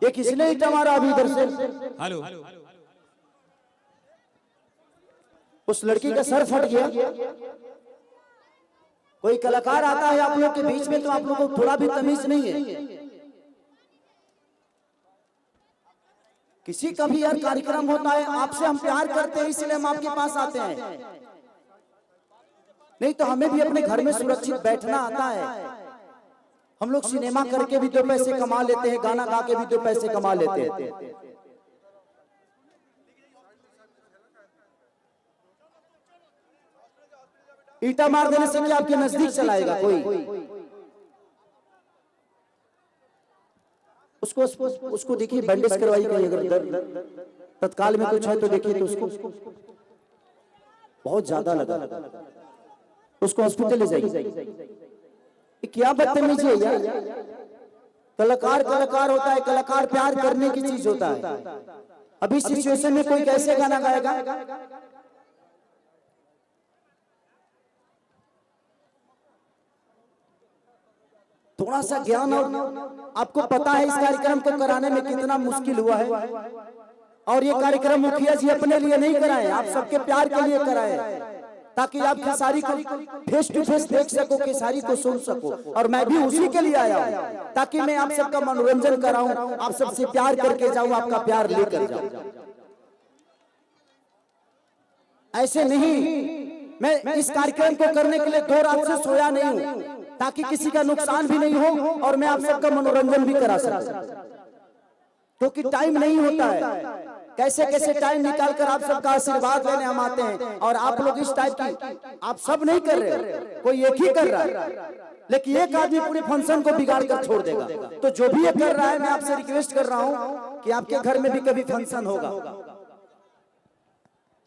एक इसलिए ईटा मारा अभी इधर से, हेलो उस लड़की का सर फट गया। कोई कलाकार आता है आप लोग के बीच में तो आप लोगों को थोड़ा भी तमीज नहीं है। किसी का भी यार कार्यक्रम होता है, आपसे हम प्यार करते हैं इसलिए हम आपके पास आते हैं, नहीं तो हमें भी अपने घर में सुरक्षित बैठना आता है। हम लोग सिनेमा करके भी 2 पैसे कमा लेते हैं, गाना गा के भी 2 पैसे कमा लेते हैं। ईटा मार देने से क्या आपके नजदीक चलाएगा कोई? उसको देखिए बैंडेज करवाई गई, अगर दर्द तत्काल में कुछ है तो देखिए, तो उसको बहुत ज्यादा लगा, उसको हॉस्पिटल ले जाइए। क्या बदतमीजी है यार। कलाकार कलाकार होता है, कलाकार प्यार करने की चीज होता है। अभी सिचुएशन में कोई कैसे गाना गाएगा? थोड़ा सा ज्ञान, और आपको पता है इस कार्यक्रम को कराने में कितना मुश्किल हुआ है। और ये कार्यक्रम मुखिया जी अपने लिए नहीं कराए, आप सबके प्यार के लिए कराए, ताकि आप खेसारी को फेस टू फेस देख सको, खेसारी को सुन सको। और मैं भी उसी के लिए आया हूं, ताकि मैं आप सबका मनोरंजन कराऊं, आप सबसे प्यार करके जाऊं, आपका प्यार लेकर जाऊं। ऐसे नहीं, मैं इस कार्यक्रम को करने के लिए 2 रात से सोया नहीं हूं, ताकि किसी का नुकसान भी नहीं हो और मैं आप सबका मनोरंजन भी करा सकूं, क्योंकि टाइम नहीं होता है। कैसे कैसे टाइम निकाल कर आप सबका आशीर्वाद लेने हम आते हैं, और आप लोग इस टाइप की आप सब नहीं कर रहे, कोई एक ही कर रहा है, लेकिन एक आदमी पूरे फंक्शन को बिगाड़ कर छोड़ देगा। तो जो भी ये कर रहा है, मैं आपसे रिक्वेस्ट कर रहा हूं कि आपके घर में भी कभी फंक्शन होगा,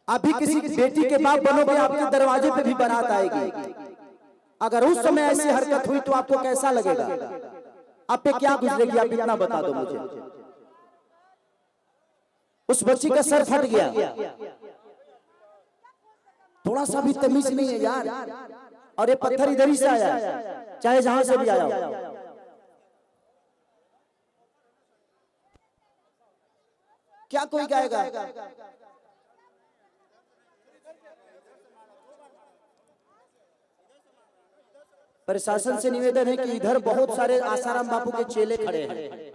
आप भी किसी बेटी के बाप बनोगे, आपके दरवाजे पे भी बारात आएगी। अगर उस समय ऐसी हरकत हुई तो आपको कैसा लगेगा? आप पे क्या गुजरेगी? आप इतना बता दो मुझे। उस बच्ची का सर फट गया, थोड़ा सा भी तमीज नहीं है यार। और ये पत्थर इधर ही से आया, चाहे जहां से भी आया हो। क्या कोई गाएगा? प्रशासन से निवेदन है कि इधर बहुत सारे आसाराम बापू के चेले खड़े हैं,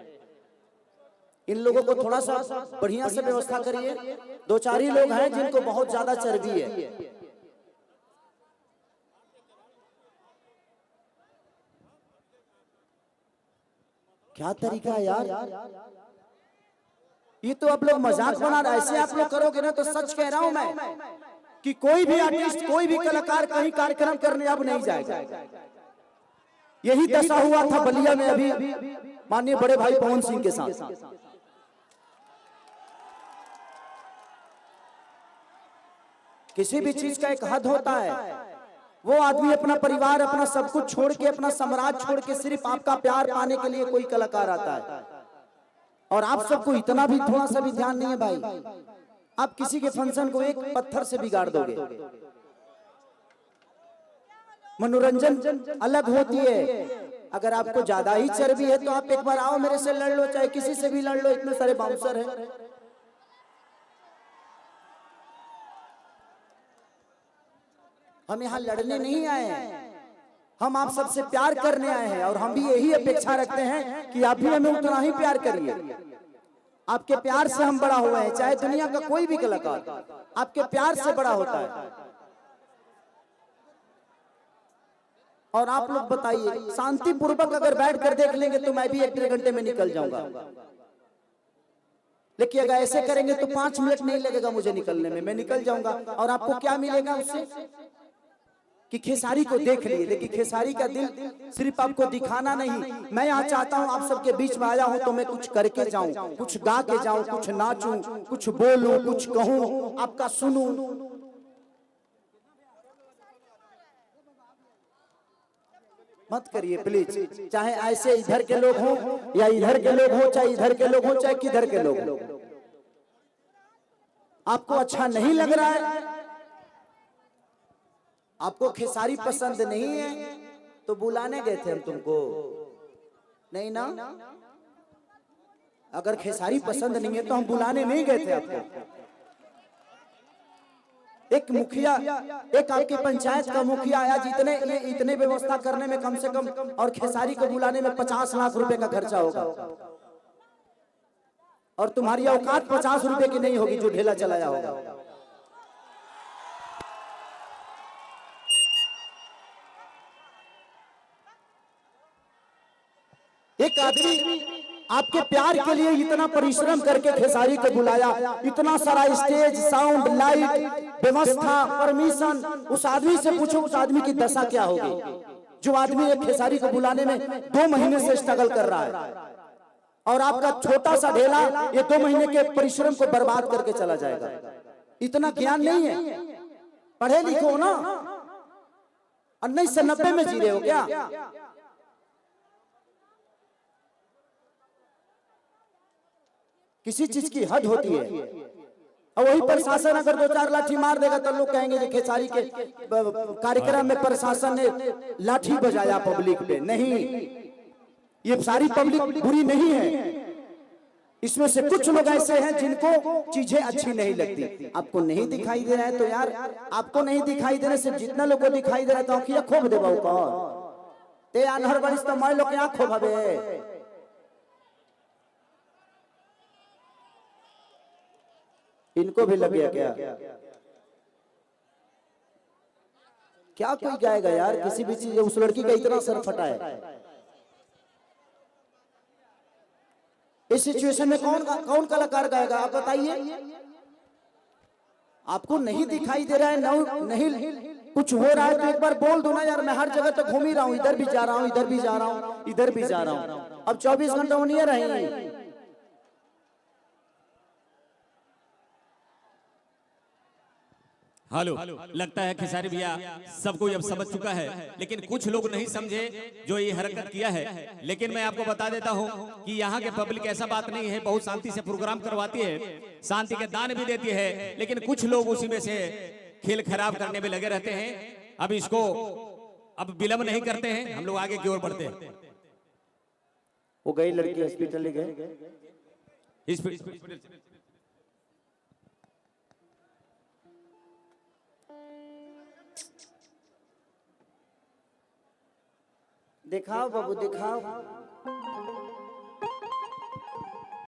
इन लोगों को थोड़ा सा बढ़िया से व्यवस्था करिए। 2-4 ही लोग हैं जिनको बहुत ज्यादा चर्बी है। क्या तरीका है यार, ये तो आप लोग मजाक बना रहे। ऐसे आप लोग करोगे ना तो सच कह रहा हूं मैं कि कोई भी आर्टिस्ट, कोई भी कलाकार कहीं कार्यक्रम करने अब नहीं जाएगा। यही दशा हुआ था बलिया में अभी माननीय बड़े भाई पवन सिंह के साथ। किसी भी चीज का एक हद होता है। वो आदमी अपना परिवार, अपना सब कुछ छोड़ के, अपना साम्राज्य छोड़ के सिर्फ आपका प्यार पाने के लिए कोई कलाकार आता है, और आप सबको इतना भी थोड़ा सा भी ध्यान नहीं है भाई। आप किसी के फंक्शन को एक पत्थर से बिगाड़ दोगे। मनोरंजन अलग होती है। अगर आपको ज्यादा ही चर्बी है तो आप एक बार आओ, मेरे से लड़ लो, चाहे किसी से भी लड़ लो, इतने सारे बाउंसर हैं। हम यहाँ लड़ने नहीं आए हैं, हम आप सबसे प्यार करने आए हैं, और हम भी यही अपेक्षा रखते हैं कि आप भी हमें उतना ही प्यार करिए। आपके प्यार से हम बड़ा हुए हैं, चाहे दुनिया का कोई भी कलाकार आपके प्यार से बड़ा होता है। और आप लोग बताइए, शांति पूर्वक अगर बैठ कर देख लेंगे तो मैं भी 1-1.5 घंटे में निकल जाऊंगा, लेकिन अगर ऐसे करेंगे तो 5 मिनट नहीं लगेगा मुझे निकलने में, मैं निकल जाऊंगा। और आपको क्या मिलेगा उससे कि खेसारी को देख लिए, लेकिन खेसारी का दिल सिर्फ आपको दिखाना नहीं। मैं यहाँ चाहता हूँ, आप सबके बीच में आया हूँ तो मैं कुछ करके जाऊं, कुछ गा के जाऊं, कुछ नाचूं, कुछ बोलूं, कुछ कहूं, आपका सुनूं। मत करिए प्लीज, चाहे ऐसे इधर के लोग हों या इधर के लोग हों, चाहे इधर के लोग हों, चाहे किधर के लोग हों। आपको अच्छा नहीं लग रहा है, आपको खेसारी पसंद नहीं है, तो बुलाने गए थे हम तुमको, नहीं ना? अगर खेसारी पसंद नहीं है तो हम बुलाने नहीं गए थे आपको। एक मुखिया, एक आपकी पंचायत का मुखिया आया, इतने व्यवस्था करने में कम से कम और खेसारी को बुलाने में 50 लाख रुपए का खर्चा होगा, और तुम्हारी औकात 50 रुपए की नहीं होगी जो ढेला चलाया होगा। एक आदमी आपके प्यार के लिए इतना परिश्रम करके खेसारी को बुलाया, इतना सारा स्टेज, साउंड, लाइट, व्यवस्था, परमिशन। उस आदमी से पूछो उस आदमी की दशा क्या होगी, जो आदमी एक खेसारी को बुलाने में 2 महीने से स्ट्रगल कर रहा है, और आपका छोटा सा ढेला ये 2 महीने के परिश्रम को बर्बाद करके चला जाएगा। इतना ज्ञान नहीं है, पढ़े लिखो ना। 1990 में जी रहे हो क्या? किसी चीज की हद होती है। और वही प्रशासन अगर 2-4 लाठी मार देगा तो लोग कहेंगे कि खेसारी के कार्यक्रम में प्रशासन ने लाठी बजाया पब्लिक पे। नहीं, ये सारी पब्लिक बुरी नहीं है, इसमें से कुछ लोग ऐसे हैं जिनको चीजें अच्छी नहीं लगती। आपको नहीं दिखाई दे रहा है तो यार, आपको नहीं दिखाई देने से जितना लोग को दिखाई दे रहा है तो आंखिया खोब देबा ते अनहर बनिस तो मैं लोग आंख खोबे। इनको भी लग गया क्या? क्या कोई गाएगा यार किसी भी चीज? उस लड़की का इतना सर फटा है। इस सिचुएशन में कौन कलाकार गाएगा आप बताइए? आपको नहीं दिखाई दे रहा है, नहीं कुछ हो रहा है तो एक बार बोल दो ना यार, मैं हर जगह तो घूम ही रहा हूं, इधर भी जा रहा हूं, इधर भी जा रहा हूं, इधर भी जा रहा हूं। अब 24 घंटा वो नहीं रहेंगे। हेलो, लगता है खेसारी भैया सबको अब समझ चुका है, लेकिन कुछ लोग नहीं समझे जो ये हरकत किया है। लेकिन मैं आपको बता देता हूं कि यहाँ के पब्लिक ऐसा बात नहीं है, बहुत शांति से प्रोग्राम करवाती है, शांति के दान भी देती है, लेकिन कुछ लोग उसी में से खेल खराब करने में लगे रहते हैं। अब इसको अब विलंब नहीं करते हैं, हम लोग आगे की ओर बढ़ते हैं। वो गई लड़की हॉस्पिटल ले गए। दिखाओ बाबू दिखाओ।